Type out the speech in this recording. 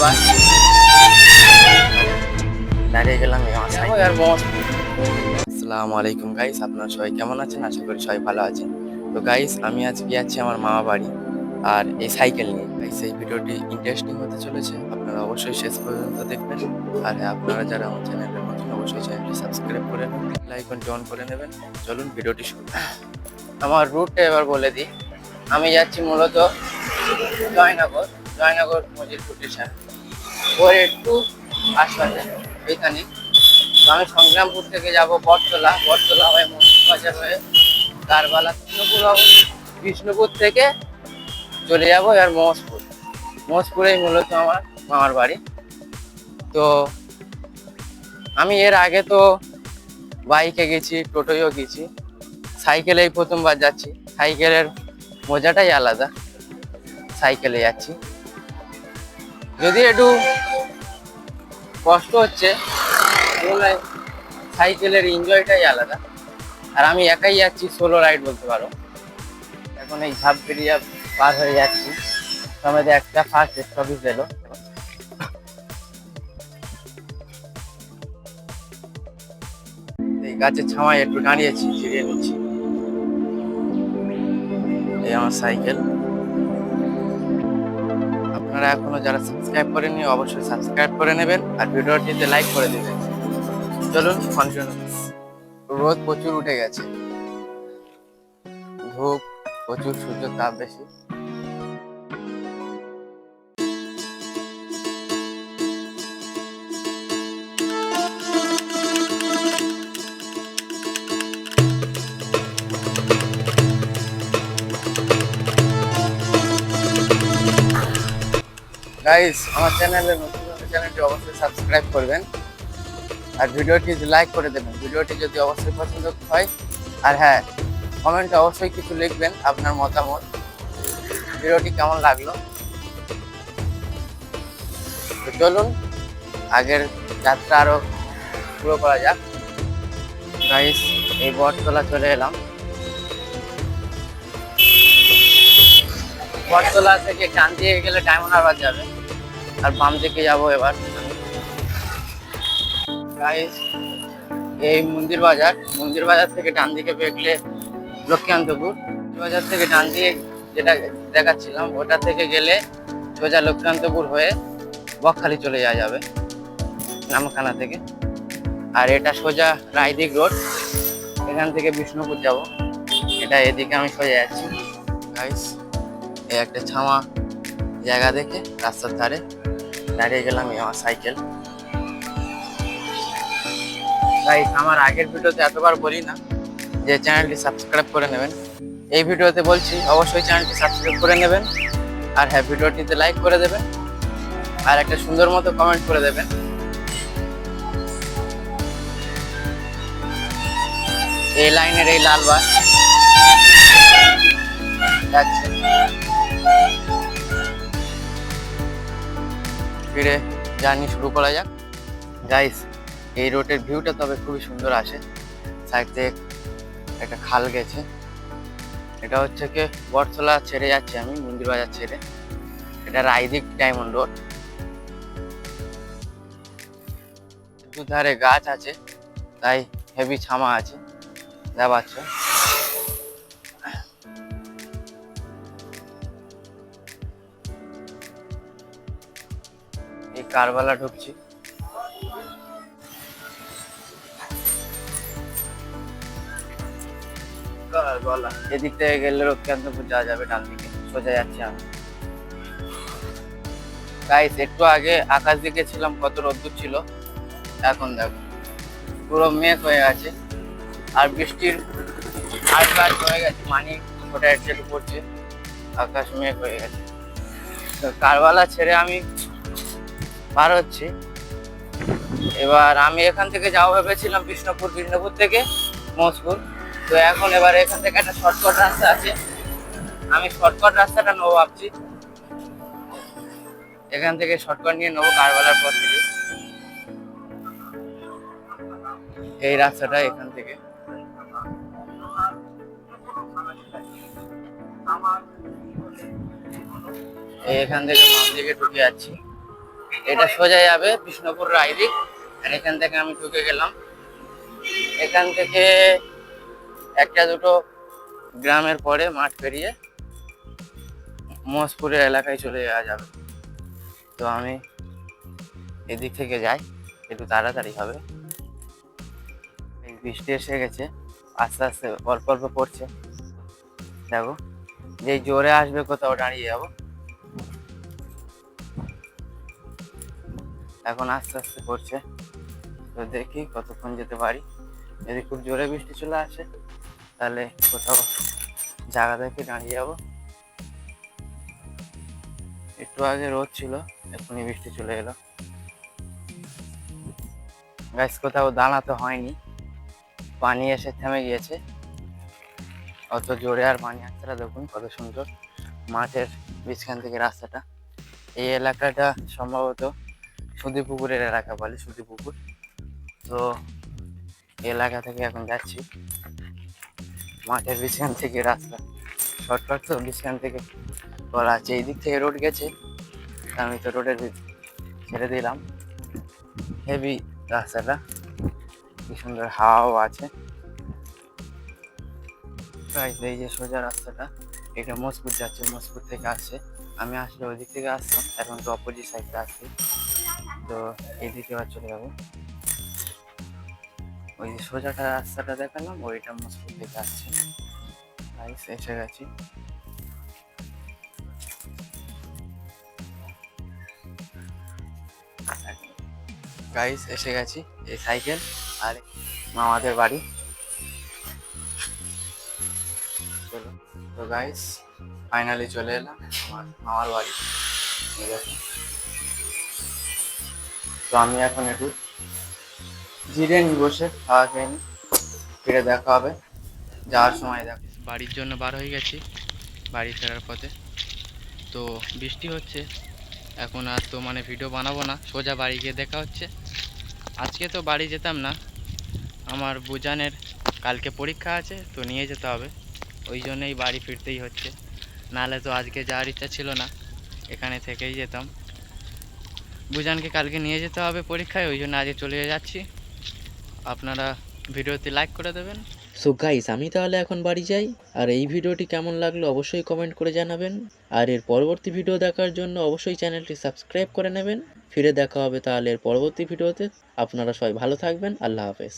বাস দাঁড়িয়ে গেলাম আসসালামু আলাইকুম গাইস, আপনারা সবাই কেমন আছেন? আশা করি সবাই ভালো আছেন। তো গাইস, আমি আজকে যাচ্ছি আমার মামা বাড়ি আর এই সাইকেল নিয়ে। গাইস, এই ভিডিওটি ইন্টারেস্টিং হতে চলেছে, আপনারা অবশ্যই শেষ পর্যন্ত দেখবেন। আর হ্যাঁ, আপনারা যারা আমার চ্যানেলের নতুন অবশ্যই চ্যানেলটি সাবস্ক্রাইব করে নেবেন, বেল আইকনটি অন করে নেবেন। চলুন ভিডিওটি শুরু। আমার রুটটা এবার বলে দিই। আমি যাচ্ছি মূলত জয়নগর মজিদপুর স্টেশন, ওর একটু আশপাশে এইখানে। তো আমি সংগ্রামপুর থেকে যাব বটতলা হয়ে মন্দিরবাজার হয়ে কারবালা, বিষ্ণুপুর হবো। বিষ্ণুপুর থেকে চলে যাব এবার মহেশপুরেই মূলত আমার মামার বাড়ি। তো আমি এর আগে তো বাইকে গেছি, টোটোয়ও গেছি, সাইকেলেই প্রথমবার যাচ্ছি। সাইকেলের মজাটাই আলাদা, সাইকেলে যাচ্ছি। যদি একটু কষ্ট হচ্ছে, সাইকেলের এনজয়টাই আলাদা। আর আমি একাই যাচ্ছি, সোলো রাইড বলতে পারো। এখন এই ঝাপবেরিয়া পার হয়ে যাচ্ছি, আমাদের একটা ফার্স্ট স্টপেজ এলো। এই গাছের ছামায় একটু দাঁড়িয়েছি, জিরিয়ে নিচ্ছি। এই আমার সাইকেল। আপনারা এখনো যারা সাবস্ক্রাইব করেননি অবশ্যই সাবস্ক্রাইব করে নেবেন আর ভিডিওটিতে লাইক করে দেবেন। চলুন কন্টিনিউ। রোদ প্রচুর উঠে গেছে, ধূপ প্রচুর, সূর্য তাপ বেশি। গাইস, আমার চ্যানেলে নতুন চ্যানেলটি অবশ্যই সাবস্ক্রাইব করবেন আর ভিডিওটি লাইক করে দেবেন, ভিডিওটি যদি অবশ্যই পছন্দ হয়। আর হ্যাঁ, কমেন্টে অবশ্যই কিছু লিখবেন আপনার মতামত, ভিডিওটি কেমন লাগলো। তো চলুন আগের যাত্রা আরো পুরো করা যাক। গাইস, এই বটতলা চলে এলাম। বটতলা থেকে ডান দিকে গেলে ডায়মন্ড হারবার যাবে, আর বাম দিকে যাবো এবার। গাইস, এই মন্দির বাজার থেকে ডান দিকে বেঁকলে লক্ষ্মীকান্তপুর। বাজার থেকে ডান দিকে যেটা দেখাচ্ছিলাম ওটা থেকে গেলে সোজা লক্ষ্মীকান্তপুর হয়ে বকখালি চলে যাওয়া যাবে নামখানা থেকে। আর এটা সোজা রায়দিক রোড, এখান থেকে বিষ্ণুপুর যাব। এটা এদিকে আমি সোজা যাচ্ছি। গাইস, এই একটা ছামা জায়গা দেখে রাস্তার ধারে দাঁড়িয়ে গেলাম আমার সাইকেল। গাইস, আমার আগের ভিডিওতে এতবার বলি না যে চ্যানেলটি সাবস্ক্রাইব করে নেবেন, এই ভিডিওতে বলছি অবশ্যই চ্যানেলটি সাবস্ক্রাইব করে নেবেন। আর হ্যাঁ, ভিডিওটিতে লাইক করে দেবেন আর একটা সুন্দর মতো কমেন্ট করে দেবেন। এই লাইনের এই লাল বাস যাচ্ছে, ফিরে জার্নি শুরু করা যাক। গাইস, এই রোডের ভিউটা তবে খুবই সুন্দর আসে। সাইড থেকে একটা খাল গেছে। এটা হচ্ছে কি বটতলা ছেড়ে যাচ্ছি আমি, মন্দির বাজার ছেড়ে। এটা রায়দিক ডায়মন্ড রোড। দুধারে গাছ আছে, তাই হেভি ছামা আছে, যা পাচ্ছ। এই কারবালা ঢুকছি। কারবালা এদিক থেকে গেলে লক্ষ্মীকান্তপুর যাওয়া যাবে, ডান দিকে সোজা যাচ্ছি আমি। গাইস, একটু আগে আকাশ দিকে ছিলাম, কত রোদ্দুর ছিল, এখন দেখো পুরো মেঘ হয়ে আছে। আর বৃষ্টির আশপাশ হয়ে গেছে, পানি ফোটা একটু পড়ছে, আকাশ মেঘ হয়ে গেছে। তো কারবালা ছেড়ে আমি পার হচ্ছি। এবার আমি এখান থেকে যাওয়া ভেবেছিলাম বিষ্ণুপুর থেকে মহেশপুর। তো এখন এবার এখান থেকে একটা শর্টকাট রাস্তা আছে, আমি শর্টকাট রাস্তাটা নেবো ভাবছি। এখান থেকে শর্টকাট নিয়ে নেবো কারবালার পর থেকে। এই রাস্তাটা এখান থেকে এখান থেকে বাম দিকে ঢুকে যাচ্ছি। এটা সোজা যাবে বিষ্ণুপুর রায়দিক। আর এখান থেকে আমি ঢুকে গেলাম। এখান থেকে একটা দুটো গ্রামের পরে মাঠ পেরিয়ে মহেশপুরের এলাকায় চলে যাওয়া যাবে। তো আমি এদিক থেকে যাই, একটু তাড়াতাড়ি হবে। এই বৃষ্টি এসে গেছে, আস্তে আস্তে অল্প অল্প পড়ছে। দেখো যেই জোরে আসবে কোথাও দাঁড়িয়ে যাবো। এখন আস্তে আস্তে পড়ছে, তো দেখি কতক্ষণ যেতে পারি। যদি খুব জোরে বৃষ্টি চলে আসে তাহলে কোথাও জায়গা দেখে দাঁড়িয়ে যাবো। একটু আগে রোদ ছিল, এখনই বৃষ্টি চলে এলো। গাছ কোথাও দাঁড়াতে হয়নি, পানি এসে থেমে গিয়েছে। অত জোরে আর পানি আসছে না। দেখুন কত সুন্দর মাঠের মাঝখান থেকে রাস্তাটা। এই এলাকাটা সম্ভবত সুধীপুকুরের এলাকা বলে, সুধীপুকুর। তো এলাকা থেকে এখন যাচ্ছি, মাঠের মাঝখান থেকে রাস্তা শর্টকাট, তো মাঝখান থেকে বলা আছে। এই দিক থেকে রোড গেছে, আমি তো রোডের ছেড়ে দিলাম। হেভি রাস্তাটা, কি সুন্দর হাওয়াও আছে। এই যে সোজা রাস্তাটা, এটা মজপুর যাচ্ছে, মজপুর থেকে আসছে। আমি আসলে ওই দিক থেকে আসতাম, এখন তো অপোজিট সাইডে আসছি। তো এইদিকে আবার চলে যাবো। ওই যে সোজাটা রাস্তাটা দেখালাম, ওইটা মজপুর থেকে আসছে। এসে গেছি। গাইস এসে গেছি, এই সাইকেল আর মামাদের বাড়ি। চলো, তো গাইস ফাইনালি চলে এলাম আমার মামার বাড়ি। তো আমি এখন একটু জিরে নি, বসে খাওয়া খেয়ে নি, ফিরে দেখা হবে যাওয়ার সময়। দেখ বাড়ির জন্য বার হয়ে গেছি, বাড়ি ফেরার পথে। তো বৃষ্টি হচ্ছে, এখন আর তো মানে ভিডিও বানাবো না, সোজা বাড়ি গিয়ে দেখা হচ্ছে। আজকে তো বাড়ি যেতাম না, আমার বুজানের কালকে পরীক্ষা আছে, তো নিয়ে যেতে হবে, ওই জন্যই বাড়ি ফিরতেই হচ্ছে। নাহলে তো আজকে যাওয়ার ইচ্ছা ছিল না, এখানে থেকেই যেতাম। বুজানকে কালকে নিয়ে যেতে হবে পরীক্ষায়, ওই জন্য আজকে চলে যাচ্ছি। আপনারা ভিডিওতে লাইক করে দেবেন। সো গাইস, আমি তাহলে এখন বাড়ি যাই। আর এই ভিডিওটি কেমন লাগলো অবশ্যই কমেন্ট করে জানাবেন। আর এর পরবর্তী ভিডিও দেখার জন্য অবশ্যই চ্যানেলটি সাবস্ক্রাইব করে নেবেন। ফিরে দেখা হবে তাহলে এর পরবর্তী ভিডিওতে। আপনারা সবাই ভালো থাকবেন। আল্লাহ হাফেজ।